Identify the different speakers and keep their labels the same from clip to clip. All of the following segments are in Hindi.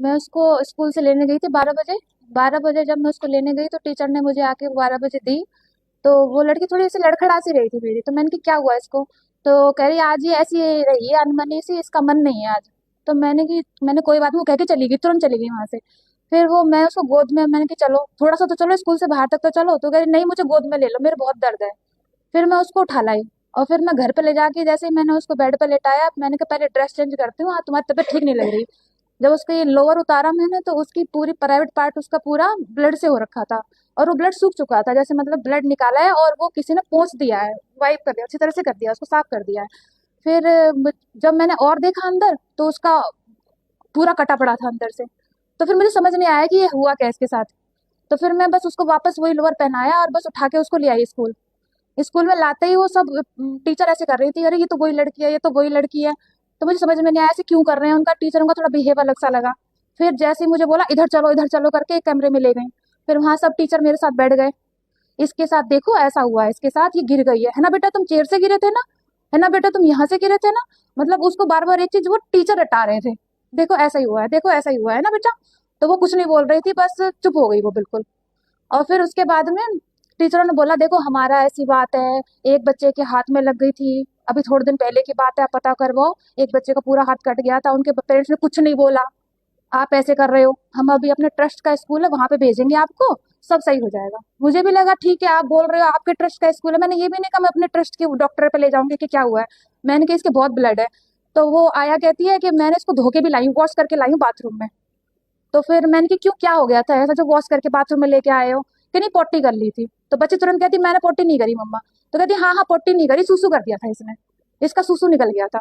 Speaker 1: मैं उसको स्कूल से लेने गई थी 12 बजे। 12 बजे जब मैं उसको लेने गई तो टीचर ने मुझे आके 12 बजे दी। तो वो लड़की थोड़ी सी लड़खड़ा सी रही थी मेरी, तो मैंने कि क्या हुआ इसको? तो कह रही आज ये ऐसी रही है अनमनी सी, इसका मन नहीं है आज। तो मैंने कोई बात नहीं, वो कह के चली गई, तुरंत चली गई वहां से। फिर वो मैं उसको गोद में, मैंने कि चलो थोड़ा सा तो चलो, स्कूल से बाहर तक तो चलो। तो कह रही नहीं, मुझे गोद में ले लो, मेरे बहुत दर्द है। फिर मैं उसको उठा लाई, और फिर मैं घर पे ले जाके जैसे ही मैंने उसको बेड पे लेटाया, मैंने कहा पहले ड्रेस चेंज करती हूँ, हाँ तुम्हारी तबीयत ठीक नहीं लग रही। जब उसका ये लोअर उतारा मैंने, तो उसकी पूरी प्राइवेट पार्ट उसका पूरा ब्लड से हो रखा था। और वो ब्लड सूख चुका था, जैसे मतलब ब्लड निकाला है और वो किसी ने पोंछ दिया है, वाइप कर दिया, अच्छी तरह से कर दिया, उसको साफ कर दिया है। फिर जब मैंने और देखा अंदर, तो उसका पूरा कटा पड़ा था अंदर से। तो फिर मुझे समझ नहीं आया कि ये हुआ क्या इसके साथ। तो फिर मैं बस उसको वापस वही लोअर पहनाया और बस उठा के उसको ले आई स्कूल। स्कूल में लाते ही वो सब टीचर ऐसे कर रही थी, अरे ये तो वही लड़की है, ये तो वही लड़की है। तो मुझे समझ में नहीं आया ऐसे क्यों कर रहे हैं, उनका टीचरों का थोड़ा बिहेव अलग सा लगा। फिर जैसे ही मुझे बोला इधर चलो करके एक कमरे में ले गई। फिर वहां सब टीचर मेरे साथ बैठ गए। इसके साथ देखो ऐसा हुआ है, इसके साथ ये गिर गई है ना बेटा, तुम चेयर से गिरे थे ना, है ना बेटा तुम यहाँ से गिरे थे ना। मतलब उसको बार बार एक चीज वो टीचर रटा रहे थे, देखो ऐसा ही हुआ है, देखो ऐसा ही हुआ है ना बेटा। तो वो कुछ नहीं बोल रही थी, बस चुप हो गई वो बिल्कुल। और फिर उसके बाद में टीचरों ने बोला देखो हमारा ऐसी बात है, एक बच्चे के हाथ में लग गई थी, अभी थोड़े दिन पहले की बात है, आप पता करवाओ। एक बच्चे का पूरा हाथ कट गया था, उनके पेरेंट्स ने कुछ नहीं बोला। आप ऐसे कर रहे हो, हम अभी अपने ट्रस्ट का स्कूल है वहां पे भेजेंगे आपको, सब सही हो जाएगा। मुझे भी लगा ठीक है, आप बोल रहे हो आपके ट्रस्ट का स्कूल है, मैंने ये भी नहीं कहा मैं अपने ट्रस्ट के डॉक्टर पे ले जाऊंगी कि क्या हुआ है। मैंने कहा इसके बहुत ब्लड है। तो वो आया कहती है कि मैंने इसको धो के भी लाई हूँ, वॉश करके लाई हूँ बाथरूम में। तो फिर मैंने कि क्यों, क्या हो गया था ऐसा जो वॉश करके बाथरूम में लेके आए हो? कि नहीं पोटी कर ली थी। तो बच्ची तुरंत कहती मैंने पोटी नहीं करी मम्मा। तो कहती हाँ हाँ पोटी नहीं करी, सूसू कर दिया था इसने, इसका सूसू निकल गया था।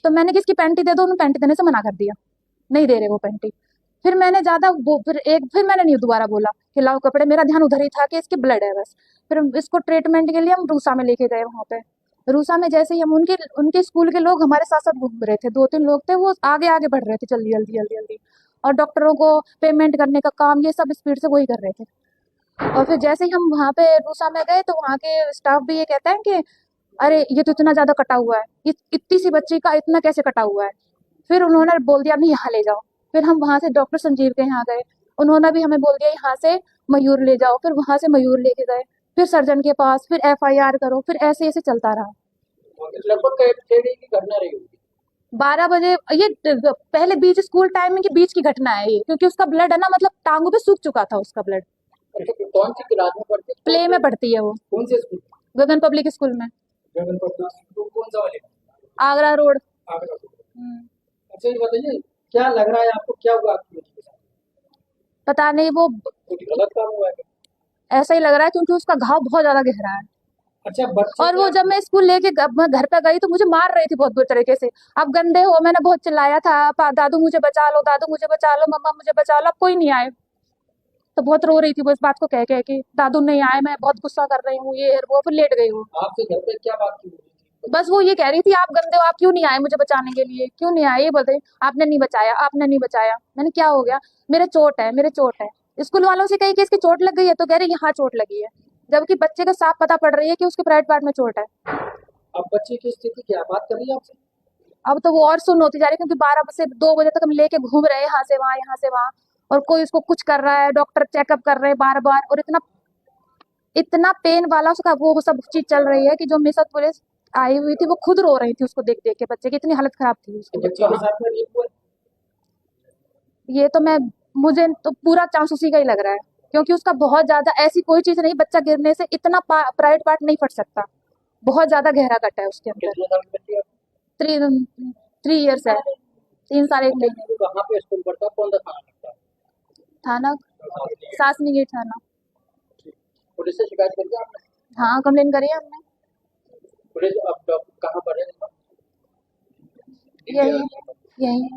Speaker 1: तो मैंने कि इसकी पैंटी दे दो, उन्होंने पैंटी देने से मना कर दिया, नहीं दे रहे वो पैंटी। फिर मैंने ज्यादा वो फिर मैंने नहीं दोबारा बोला कि लाओ कपड़े, मेरा ध्यान उधर ही था कि इसकी ब्लड है बस। फिर इसको ट्रीटमेंट के लिए हम रूसा में लेके गए वहां पे। रूसा में जैसे ही हम उनके उनके स्कूल के लोग हमारे साथ साथ घूम रहे थे, 2-3 लोग थे, वो आगे आगे बढ़ रहे थे जल्दी जल्दी जल्दी जल्दी। और डॉक्टरों को पेमेंट करने का काम ये सब स्पीड से वही कर रहे थे। और फिर जैसे ही हम वहां पे रूसा में गए, तो वहां के स्टाफ भी ये कहते हैं कि अरे ये तो इतना ज्यादा कटा हुआ है, इतनी सी बच्ची का इतना कैसे कटा हुआ है। फिर उन्होंने बोल दिया नहीं यहाँ ले जाओ। फिर हम वहां से डॉक्टर संजीव के यहाँ गए, उन्होंने भी हमें बोल दिया यहाँ से मयूर ले जाओ। फिर वहां से मयूर लेके गए, फिर सर्जन के पास, फिर एफआईआर करो, फिर ऐसे ऐसे चलता रहा।
Speaker 2: लगभग कई की घटना रही होगी।
Speaker 1: 12 बजे ये पहले बीच स्कूल टाइमिंग के बीच की घटना है ये, क्योंकि उसका ब्लड है ना, मतलब टांगों पे सूख चुका था उसका ब्लड।
Speaker 2: अच्छा, तो कौन सी क्लास में पढ़ती है?
Speaker 1: प्ले में पढ़ती है वो,
Speaker 2: कौन से स्कूल?
Speaker 1: गगन पब्लिक स्कूल में,
Speaker 2: गगन पब्लिक स्कूल कौन सा वाले?
Speaker 1: आगरा रोड।
Speaker 2: आगरा से।
Speaker 1: हम्म,
Speaker 2: अच्छा, ये बताइए क्या लग रहा है आपको, क्या हुआ आपकी बेटी के साथ?
Speaker 1: पता नहीं वो,
Speaker 2: कुछ गलत काम हुआ है क्या?
Speaker 1: ऐसा ही लग रहा है क्योंकि उसका घाव बहुत ज्यादा गहरा है।
Speaker 2: अच्छा, बच्चे
Speaker 1: और वो
Speaker 2: क्या?
Speaker 1: जब मैं स्कूल लेके मैं घर पे गई तो मुझे मार रही थी बहुत बुरी तरीके से। आप गंदे हो, मैंने बहुत चिल्लाया था, दादू मुझे बचा लो, दादू मुझे बचा लो, मम्मा मुझे बचा लो, अब कोई नहीं आए। तो बहुत रो रही थी वो इस बात को कह कह के, दादू नहीं आए, मैं बहुत गुस्सा कर रही हूँ, ये वो, फिर लेट गई वो।
Speaker 2: आपसे घर पे क्या बात की हुई थी?
Speaker 1: बस वो ये कह रही थी आप गंदे हो, आप क्यों नहीं आए मुझे बचाने के लिए, क्यों नहीं आए, ये बोलते आपने नहीं बचाया, आपने नहीं बचाया। मैंने क्या हो गया? मेरे चोट है, मेरे चोट है। स्कूल वालों से कही कि इसकी चोट लग गई है, तो कह रही यहाँ चोट लगी है, जबकि बच्चे को साफ पता पड़ रही है कि उसके प्राइवेट पार्ट में चोट है।
Speaker 2: अब बच्चे की स्थिति क्या बात कर रही है आपसे?
Speaker 1: अब तो वो और सुन्न होती जा रही है, क्योंकि 12 से 2 बजे तक हम लेके घूम रहे हैं यहाँ से वहां, यहाँ से वहां। और कोई उसको कुछ कर रहा है, डॉक्टर चेकअप कर रहे हैं बार बार, और इतना इतना पेन वाला उसका वो सब चीज चल रही है कि जो मेरे साथ पुलिस आई हुई थी वो खुद रो रही थी उसको देख देख के, बच्चे की इतनी हालत खराब थी
Speaker 2: तो
Speaker 1: उसकी।
Speaker 2: बच्चे के साथ में रेप हुआ है?
Speaker 1: ये तो मैं मुझे तो पूरा चांस उसी का ही लग रहा है, क्योंकि उसका बहुत ज्यादा, ऐसी कोई चीज नहीं, बच्चा गिरने से इतना प्राइवेट पार्ट नहीं फट सकता, बहुत ज्यादा गहरा कटा है उसके अंदर।
Speaker 2: कितने साल की बच्ची है?
Speaker 1: 3 3 इयर्स है, 3 साल 1 महीने।
Speaker 2: तो कहाँ पे स्कूल पढ़ता है, कौन सा थाना लगता है?
Speaker 1: थाना सासनी गेट थाना।
Speaker 2: पुलिस से शिकायत करके आपने?
Speaker 1: हाँ कंप्लेन करी है हमने।
Speaker 2: पुलिस अब कहाँ पर है?
Speaker 1: यही यही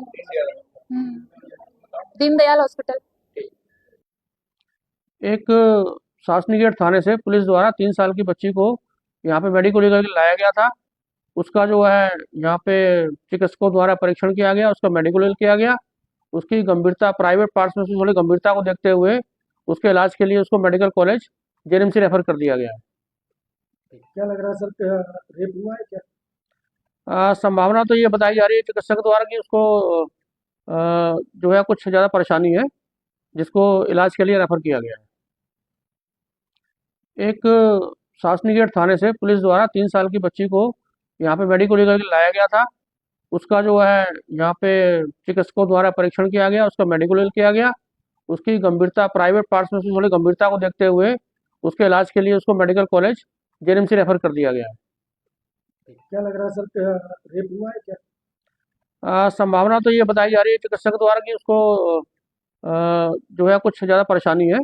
Speaker 1: दीनदयाल हॉस्पिटल।
Speaker 3: एक शासनीगेट थाने से पुलिस द्वारा 3 साल की बच्ची को यहाँ पे मेडिकल लेकर के लाया गया था। उसका जो है यहाँ पे चिकित्सकों द्वारा परीक्षण किया गया, उसका मेडिकल किया गया। उसकी गंभीरता, प्राइवेट पार्ट्स में से थोड़ी गंभीरता को देखते हुए उसके इलाज के लिए उसको मेडिकल कॉलेज जेएनएमसी रेफर कर दिया गया है।
Speaker 2: क्या लग रहा है सर, रेप हुआ है क्या?
Speaker 3: संभावना तो ये बताई जा रही है चिकित्सक द्वारा कि उसको जो है कुछ ज़्यादा परेशानी है, जिसको इलाज के लिए रेफर किया गया है। एक शासनी गेट थाने से पुलिस द्वारा 3 साल की बच्ची को यहाँ पे मेडिकल लीगल लाया गया था। उसका जो है यहाँ पे चिकित्सकों द्वारा परीक्षण किया गया, उसका मेडिकल किया गया। उसकी गंभीरता प्राइवेट पार्ट्स में से थोड़ी गंभीरता को देखते हुए उसके इलाज के लिए उसको मेडिकल कॉलेज जेएनएमसी रेफर कर दिया गया है।
Speaker 2: क्या लग रहा है सर, रेप हुआ है क्या?
Speaker 3: संभावना तो ये बताई जा रही है चिकित्सक द्वारा कि उसको जो है कुछ ज़्यादा परेशानी है,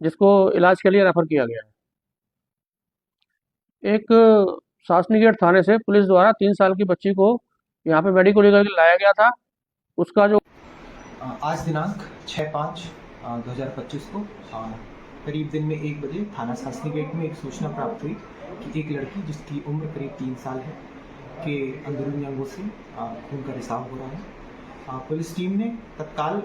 Speaker 3: जिसको इलाज के लिए रेफर किया गया है। एक शासनी गेट थाने से पुलिस द्वारा 3 साल की बच्ची को यहाँ पे मेडिकल लीगल लाया गया था। उसका जो
Speaker 4: आज दिनांक 6/5/2025 को करीब दिन में 1 बजे थाना शासनी गेट में एक सूचना प्राप्त हुई कि एक लड़की जिसकी उम्र करीब 3 साल है के अंदरूनी अंगों से खून का रिसाव हो रहा है। पुलिस टीम ने तत्काल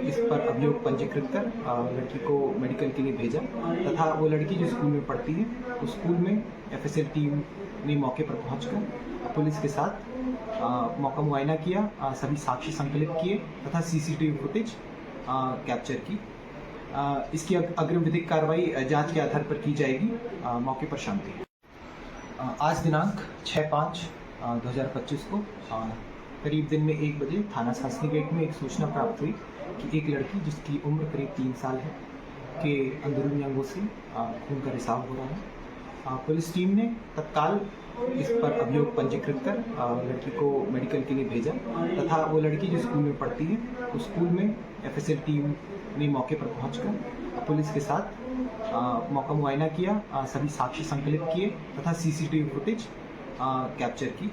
Speaker 4: इस पर अभियोग पंजीकृत कर लड़की को मेडिकल के लिए भेजा तथा वो लड़की जो स्कूल में पढ़ती है उस स्कूल में एफएसएल टीम ने मौके पर पहुंचकर पुलिस के साथ मौका मुआयना किया, सभी साक्ष्य संकलित किए तथा सीसीटीवी फुटेज कैप्चर की। इसकी अग्रिम विधिक कार्रवाई जांच के आधार पर की जाएगी। मौके पर शांति। आज दिनांक 6/5/2025 को करीब दिन में 1 बजे थाना शासनी गेट में एक सूचना प्राप्त हुई कि एक लड़की जिसकी उम्र करीब 3 साल है के अंदरूनी अंगों से खून का रिसाव हो रहा है। पुलिस टीम ने तत्काल इस पर अभियोग पंजीकृत कर लड़की को मेडिकल के लिए भेजा तथा वो लड़की जो स्कूल में पढ़ती है उस स्कूल में एफएसएल टीम ने मौके पर पहुंचकर पुलिस के साथ मौका मुआयना किया, सभी साक्ष्य संकलित किए तथा सीसीटीवी फुटेज कैप्चर की।